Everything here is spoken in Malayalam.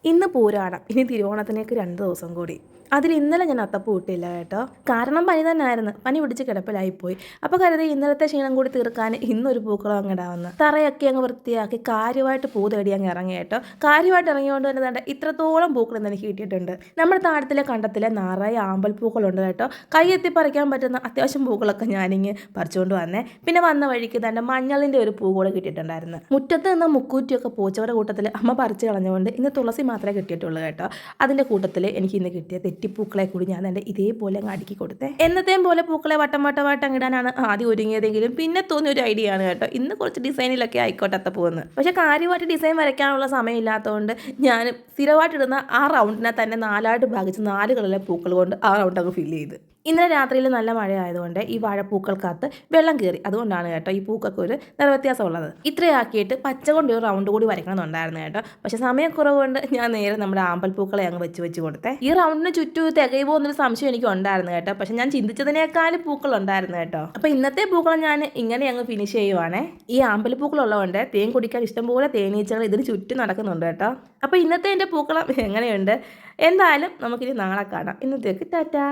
ഇന്ന് പൂരാടം, ഇനി തിരുവോണത്തിനേക്ക് 2 ദിവസം കൂടി. അതിൽ ഇന്നലെ ഞാൻ അത്തപ്പൂ ഇട്ടില്ല കേട്ടോ. കാരണം പനി തന്നെയായിരുന്നു. പനി പിടിച്ച് കിടപ്പിലായിപ്പോയി. അപ്പോൾ കരുതി ഇന്നലത്തെ ക്ഷീണം കൂടി തീർക്കാൻ ഇന്നൊരു പൂക്കളം അങ്ങ് ഇടാമെന്ന്. തറയൊക്കെ അങ്ങ് വൃത്തിയാക്കി കാര്യമായിട്ട് പൂ തേടി അങ്ങ് ഇറങ്ങി കേട്ടോ. കാര്യമായിട്ട് ഇറങ്ങിയോണ്ട് തന്നെ വേണ്ട ഇത്രത്തോളം പൂക്കൾ ഇന്ന് എനിക്ക് കിട്ടിയിട്ടുണ്ട്. നമ്മുടെ താഴത്തിലെ കണ്ടത്തിലെ നിറയെ ആമ്പൽപ്പൂക്കളുണ്ട് കേട്ടോ. കൈയെത്തി പറിക്കാൻ പറ്റുന്ന അത്യാവശ്യം പൂക്കളൊക്കെ ഞാനിങ്ങ് പറിച്ചുകൊണ്ട് വന്നേ. പിന്നെ വന്ന വഴിക്ക് തന്നെ മഞ്ഞളിൻ്റെ ഒരു പൂ കൂടെ കിട്ടിയിട്ടുണ്ടായിരുന്നു. മുറ്റത്ത് നിന്ന് മുക്കൂറ്റിയൊക്കെ പൂച്ചവരുടെ കൂട്ടത്തിൽ അമ്മ പറിച്ച് കളഞ്ഞുകൊണ്ട് ഇന്ന് തുളസി മാത്രമേ കിട്ടിയിട്ടുള്ളൂ കേട്ടോ. അതിൻ്റെ കൂട്ടത്തിൽ എനിക്ക് ഇന്ന് കിട്ടിയ തെറ്റിപ്പൂക്കളെ കൂടി ഞാൻ എൻ്റെ ഇതേപോലെ അങ്ങ് അടുക്കി കൊടുത്തേ. എന്നത്തെയും പോലെ പൂക്കളെ വട്ടം വട്ടമായിട്ട് അങ്ങിടാനാണ് ആദ്യം ഒരുങ്ങിയതെങ്കിലും പിന്നെ തോന്നിയ ഒരു ഐഡിയ ആണ് കേട്ടോ. ഇന്ന് കുറച്ച് ഡിസൈനിലൊക്കെ ആയിക്കോട്ടെ അത്തപ്പൂവെന്ന്. പക്ഷേ കാര്യമായിട്ട് ഡിസൈൻ വരയ്ക്കാനുള്ള സമയമില്ലാത്തതുകൊണ്ട് ഞാൻ സ്ഥിരമായിട്ടിടുന്ന ആ റൗണ്ടിനെ തന്നെ 4ആയിട്ട് ഭാഗിച്ച് 4 കളറിലെ പൂക്കൾ കൊണ്ട് ആ റൗണ്ട് അങ്ങ് ഫില്ല് ചെയ്ത്. ഇന്നലെ രാത്രിയിൽ നല്ല മഴയായതുകൊണ്ട് ഈ വാഴപ്പൂക്കൾക്കകത്ത് വെള്ളം കയറി. അതുകൊണ്ടാണ് കേട്ടോ ഈ പൂക്കൊക്കെ ഒരു നിറവ്യത്യാസം ഉള്ളത്. ഇത്രയാക്കിയിട്ട് പച്ച കൊണ്ട് ഒരു റൗണ്ട് കൂടി വരയ്ക്കണമെന്നുണ്ടായിരുന്നു കേട്ടോ. പക്ഷേ സമയക്കുറവ് കൊണ്ട് ഞാൻ നേരെ നമ്മുടെ ആമ്പൽപ്പൂക്കളെ അങ്ങ് വെച്ച് കൊടുത്തേ. ഈ റൗണ്ടിന് ചുറ്റും തികയുമോ എന്നൊരു സംശയം എനിക്ക് ഉണ്ടായിരുന്നു കേട്ടോ. പക്ഷേ ഞാൻ ചിന്തിച്ചതിനേക്കാളും പൂക്കൾ ഉണ്ടായിരുന്നു കേട്ടോ. അപ്പോൾ ഇന്നത്തെ പൂക്കളം ഞാൻ ഇങ്ങനെ അങ്ങ് ഫിനിഷ് ചെയ്യുവാണേ. ഈ ആമ്പൽപ്പൂക്കളുള്ളതുകൊണ്ട് തേൻ കുടിക്കാൻ ഇഷ്ടംപോലെ തേനീച്ചകൾ ഇതിന് ചുറ്റും നടക്കുന്നുണ്ട് കേട്ടോ. അപ്പോൾ ഇന്നത്തെ എൻ്റെ പൂക്കളം എങ്ങനെയുണ്ട്? എന്തായാലും നമുക്കിനി നാളെ കാണാം. ഇന്നത്തേക്ക് ടാറ്റാ.